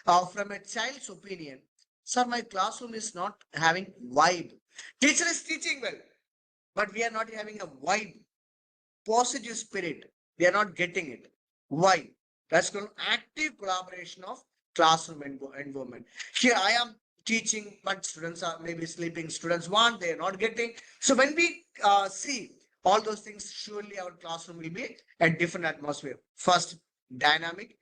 from a child's opinion, sir, my classroom is not having vibe. Teacher is teaching well, but we are not having a vibe, positive spirit. We are not getting it. Why? That's called active collaboration of classroom environment. Here I am teaching, but students are maybe sleeping. Students want, they are not getting. So when we see all those things, surely our classroom will be a different atmosphere. First, dynamic.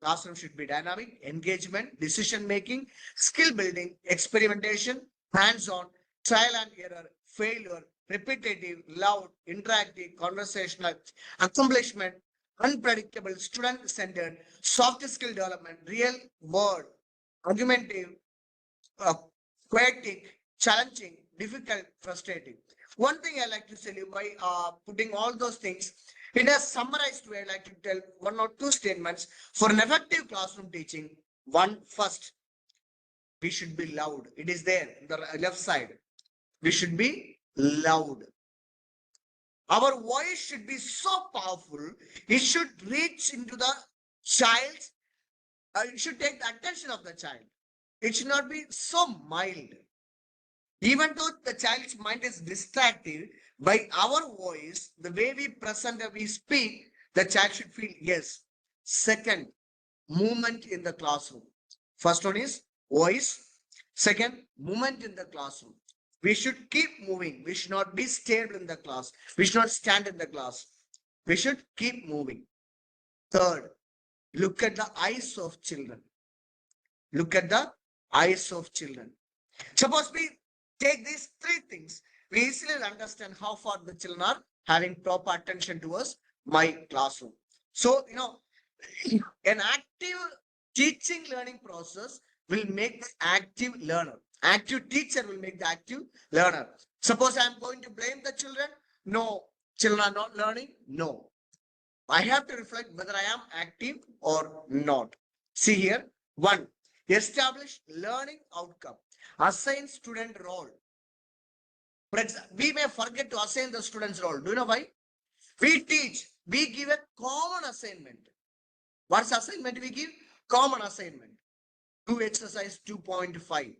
Classroom should be dynamic, engagement, decision making, skill building, experimentation, hands-on, trial and error, failure, repetitive, loud, interactive, conversational, accomplishment, unpredictable, student-centered, soft skill development, real world, argumentative, uh, poetic, challenging, difficult, frustrating. One thing I like to tell you by putting all those things in a summarized way, I like to tell one or two statements for an effective classroom teaching. One, first, we should be loud. It is there in the left side. We should be loud. Our voice should be so powerful, it should reach into the child's, it should take the attention of the child. It should not be so mild. Even though the child's mind is distracted, by our voice, the way we present and we speak, the child should feel yes. Second, movement in the classroom. First one is voice. Second, movement in the classroom. We should keep moving. We should not be stable in the class. We should not stand in the class. We should keep moving. Third, look at the eyes of children. Look at the eyes of children. Suppose we take these three things, we easily understand how far the children are having proper attention towards my classroom. So, an active teaching learning process will make the active learner. Active teacher will make the active learner. Suppose I am going to blame the children. No, children are not learning. No. I have to reflect whether I am active or not. See here. One, establish learning outcome. Assign student role. For example, we may forget to assign the student's role. Do you know why? We teach. We give a common assignment. What's assignment we give? Common assignment. Do exercise 2.5.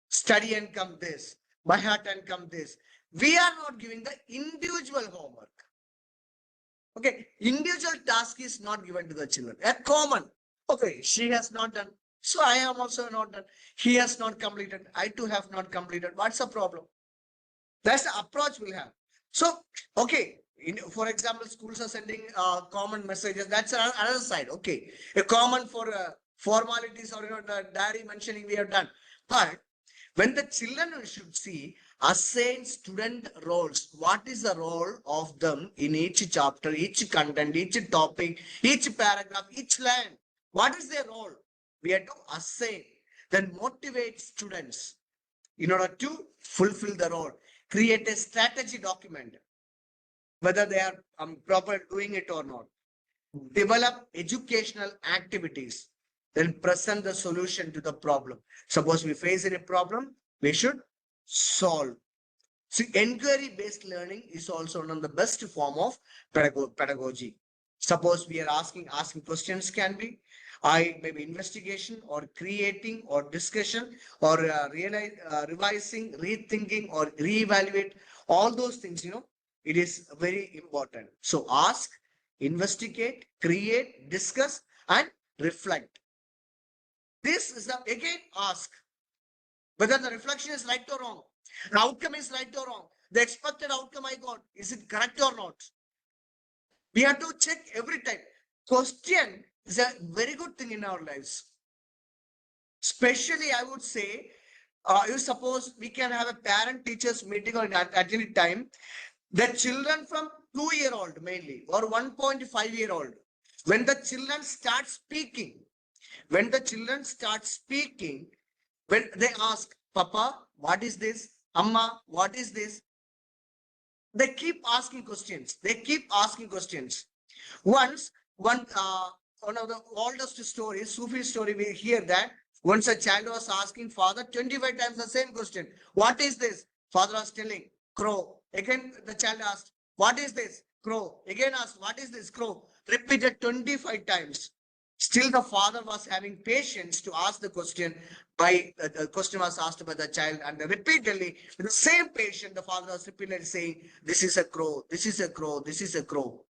Study and come this. By heart and come this. We are not giving the individual homework. Okay. Individual task is not given to the children. A common. Okay. She has not done. So I am also not done. He has not completed. I too have not completed. What's the problem? That's the approach we'll have. So, okay. For example, schools are sending common messages. That's another side. Okay. A common for formalities or the diary mentioning we have done. But when the children should see assign student roles. What is the role of them in each chapter, each content, each topic, each paragraph, each line? What is their role? We have to assign, then motivate students in order to fulfill the role. Create a strategy document, whether they are proper doing it or not. Develop educational activities, then present the solution to the problem. Suppose we face any problem, we should solve. See, inquiry-based learning is also one of the best form of pedagogy. Suppose we are asking questions can be, maybe investigation or creating or discussion or revising, rethinking or reevaluate. All those things, it is very important. So ask, investigate, create, discuss, and reflect. This is again ask whether the reflection is right or wrong. The outcome is right or wrong. The expected outcome I got, is it correct or not? We have to check every time. Question is a very good thing in our lives. Especially, I would say, you suppose we can have a parent-teachers meeting or at any time. The children from 2-year-old mainly or 1.5-year-old, when the children start speaking, when they ask, Papa, what is this? Amma, what is this? They keep asking questions. Once, one of the oldest stories, Sufi story, we hear that once a child was asking father 25 times the same question. What is this? Father was telling, crow. Again, the child asked, what is this? Crow. Again asked, what is this? Crow. Repeated 25 times. Still, the father was having patience to ask the question. The question was asked by the child, and repeatedly, with the same patience, the father was repeatedly saying, "This is a crow. This is a crow. This is a crow."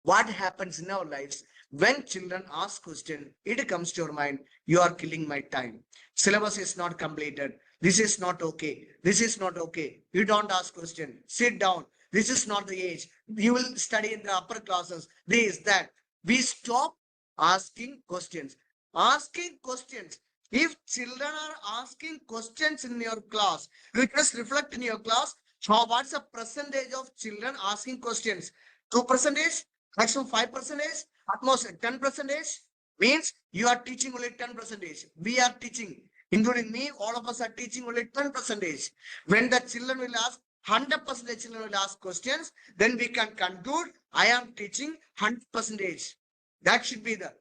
What happens in our lives when children ask question? It comes to your mind. You are killing my time. Syllabus is not completed. This is not okay. This is not okay. You don't ask question. Sit down. This is not the age. You will study in the upper classes. This, that. We stop asking questions. Asking questions. If children are asking questions in your class, you just reflect in your class. What's the percentage of children asking questions? 2%, maximum 5%, at most 10%, means you are teaching only 10%. We are teaching, including me, all of us are teaching only 10%. When the children will ask, 100% children will ask questions, then we can conclude, I am teaching 100%. That should be the.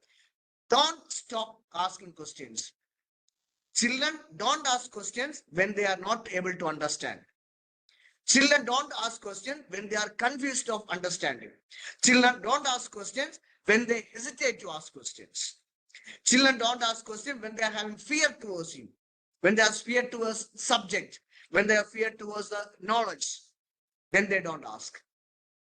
Don't stop asking questions. Children don't ask questions when they are not able to understand. Children don't ask questions when they are confused of understanding. Children don't ask questions when they hesitate to ask questions. Children don't ask questions when they are having fear towards you, when they are fear towards subject, when they are fear towards the knowledge, then they don't ask.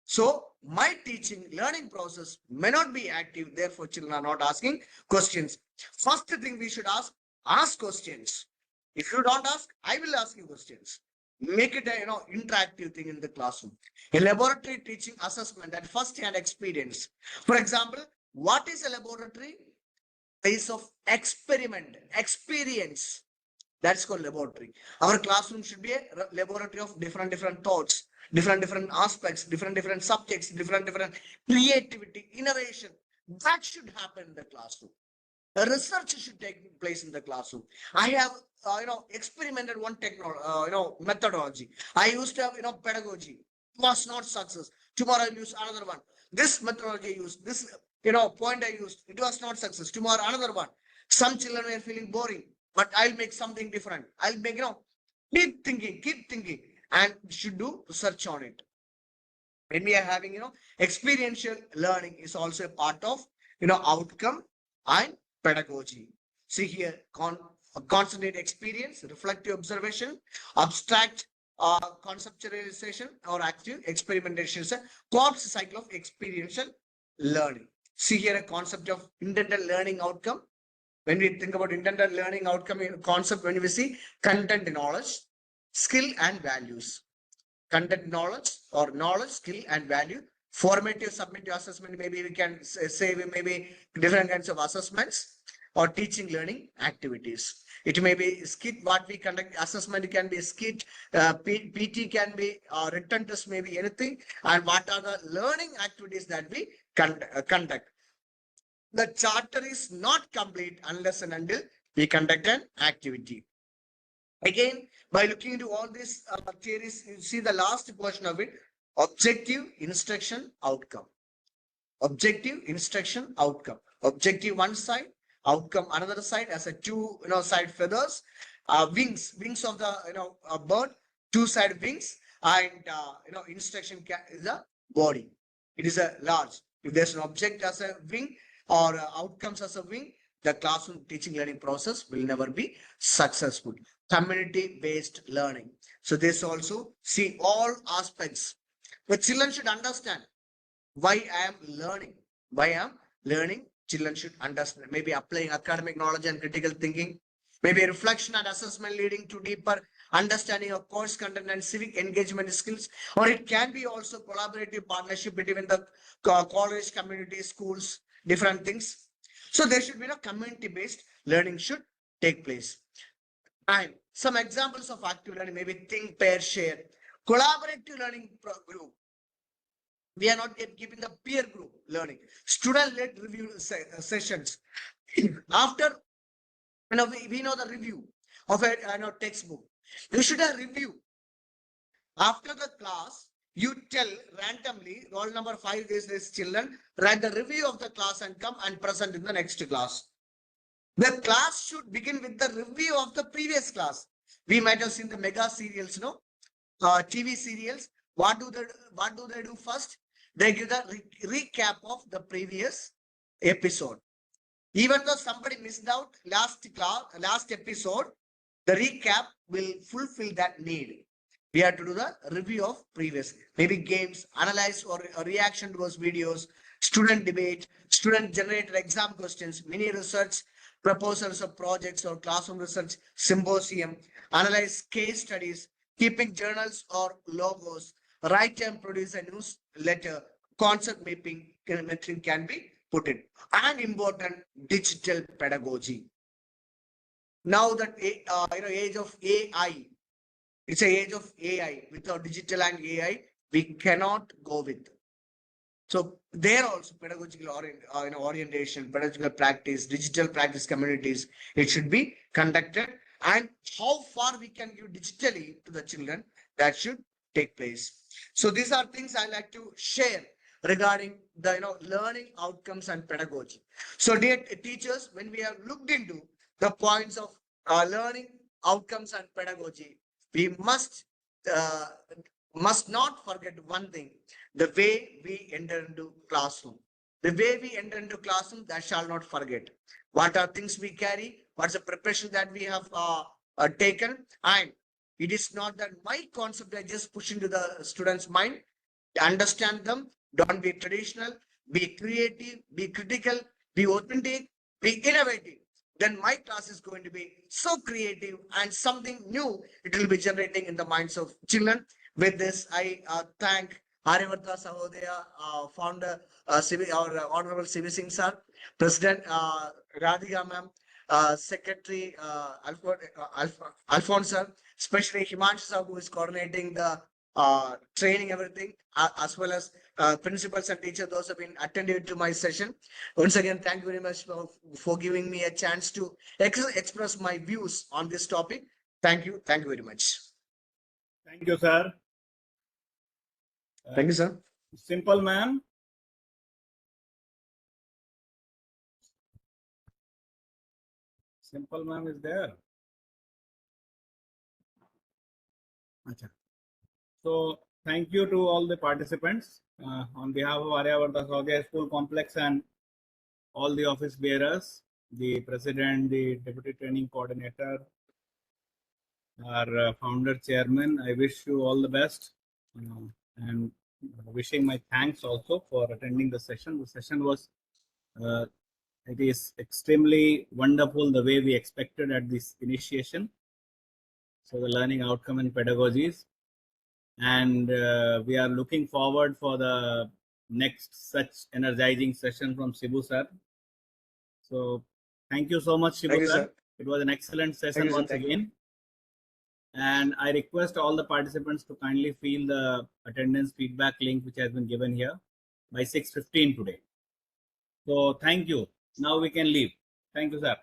So my teaching learning process may not be active, therefore children are not asking questions. First thing we should ask questions. If you don't ask, I will ask you questions. Make it a interactive thing in the classroom. A laboratory teaching assessment and first-hand experience. For example, what is a laboratory? Place of experiment, experience. That's called laboratory. Our classroom should be a laboratory of different thoughts, different aspects, different subjects, different creativity, innovation. That should happen in the classroom. A research should take place in the classroom. I have experimented one methodology. I used to have pedagogy. It was not success. Tomorrow I'll use another one. This methodology I used, this point I used, it was not success. Tomorrow another one. Some children were feeling boring, but I'll make something different. I'll make keep thinking, and should do research on it. When we are having experiential learning is also a part of outcome and pedagogy. See here, concentrate experience, reflective observation, abstract conceptualization or active experimentation is a corpse cycle of experiential learning. See here a concept of intended learning outcome. When we think about intended learning outcome concept, when we see content knowledge, skill and values. Content knowledge or knowledge, skill and value. Formative, summative assessment, maybe we can say maybe different kinds of assessments or teaching learning activities. It may be skit what we conduct. Assessment can be skit. PT can be written test, maybe anything. And what are the learning activities that we conduct? The charter is not complete unless and until we conduct an activity. Again, by looking into all these theories, you see the last portion of it: objective, instruction, outcome. Objective, instruction, outcome. Objective one side, outcome another side, as a two side feathers, wings of the a bird, two side wings, and instruction is a body. It is a large. If there's an object as a wing or outcomes as a wing, the classroom teaching learning process will never be successful. Community based learning. So this also see all aspects. The children should understand why I am learning. Why I am learning, children should understand. Maybe applying academic knowledge and critical thinking. Maybe reflection and assessment leading to deeper understanding of course content and civic engagement skills. Or it can be also collaborative partnership between the college, community, schools, different things. So there should be a community-based learning should take place. And some examples of active learning, maybe think, pair, share. Collaborative learning group. We are not yet keeping the peer group learning. Student-led review sessions. After we know the review of a textbook. You should have review. After the class, you tell randomly, roll number 5 is this children, write the review of the class and come and present in the next class. The class should begin with the review of the previous class. We might have seen the mega serials, TV serials. What do they do first? They give the recap of the previous episode. Even though somebody missed out last episode, the recap will fulfill that need. We have to do the review of previous, maybe games, analyze or reaction to those videos, student debate, student generated exam questions, mini research, proposals of projects or classroom research, symposium, analyze case studies, keeping journals or logos, write and produce a newsletter, concept mapping can be put in. And important, digital pedagogy. Now that age of AI, it's an age of AI. Without digital and AI, we cannot go with. So there also pedagogical orientation, pedagogical practice, digital practice communities, it should be conducted. And how far we can give digitally to the children, that should take place. So these are things I like to share regarding the learning outcomes and pedagogy. So dear teachers, when we have looked into the points of learning outcomes and pedagogy, we must not forget one thing: the way we enter into classroom. The way we enter into classroom, that shall not forget. What are things we carry? What's the preparation that we have taken? And it is not that my concept I just push into the students' mind. Understand them. Don't be traditional. Be creative. Be critical. Be authentic. Be innovative. Then my class is going to be so creative and something new it will be generating in the minds of children. With this, I thank Aryavarta Sahodaya, founder, our Honorable CV Singh sir, President Radhika ma'am, Secretary Alphonse sir, especially Himanshu sir, who is coordinating the training, everything, as well as principals and teachers, those have been attentive to my session. Once again, thank you very much for giving me a chance to express my views on this topic. Thank you. Thank you very much. Thank you, sir. Thank you, sir. Simple ma'am. Simple ma'am is there. Achha. So thank you to all the participants on behalf of Aryavarta Sahodaya School Complex and all the office bearers, the president, the deputy training coordinator, our founder chairman. I wish you all the best and wishing my thanks also for attending the session. The session was it is extremely wonderful the way we expected at this initiation. So the learning outcome and pedagogies, and we are looking forward for the next such energizing session from Shibu sir. So thank you so much, Shibu sir. It was an excellent Thank session you, sir. once Thank you. again. And I request all the participants to kindly fill the attendance feedback link which has been given here by 6:15 today. So thank you. Now we can leave. Thank you, sir.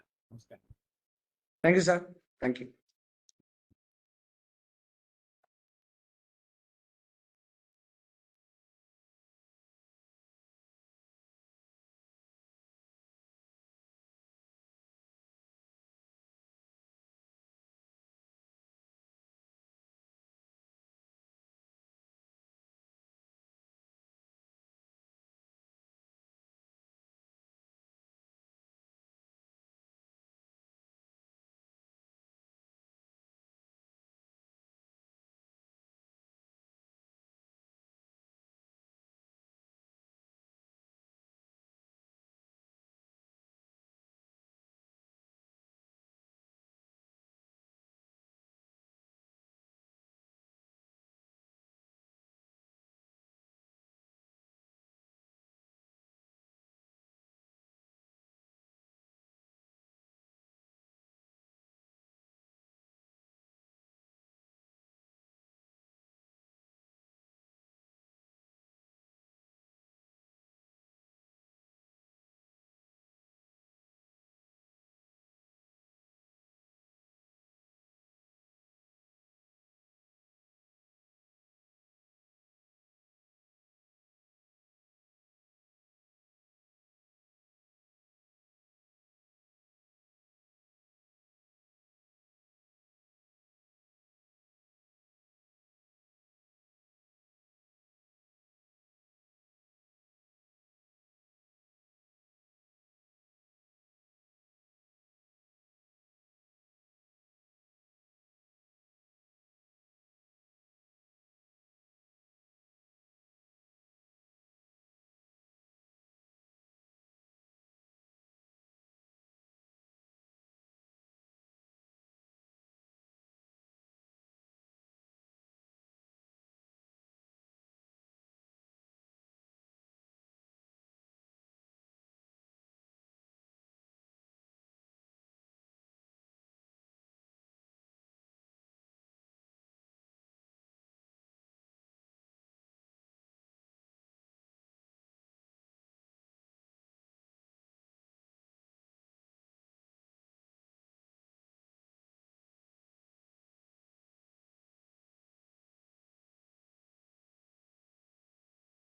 Thank you, sir. Thank you.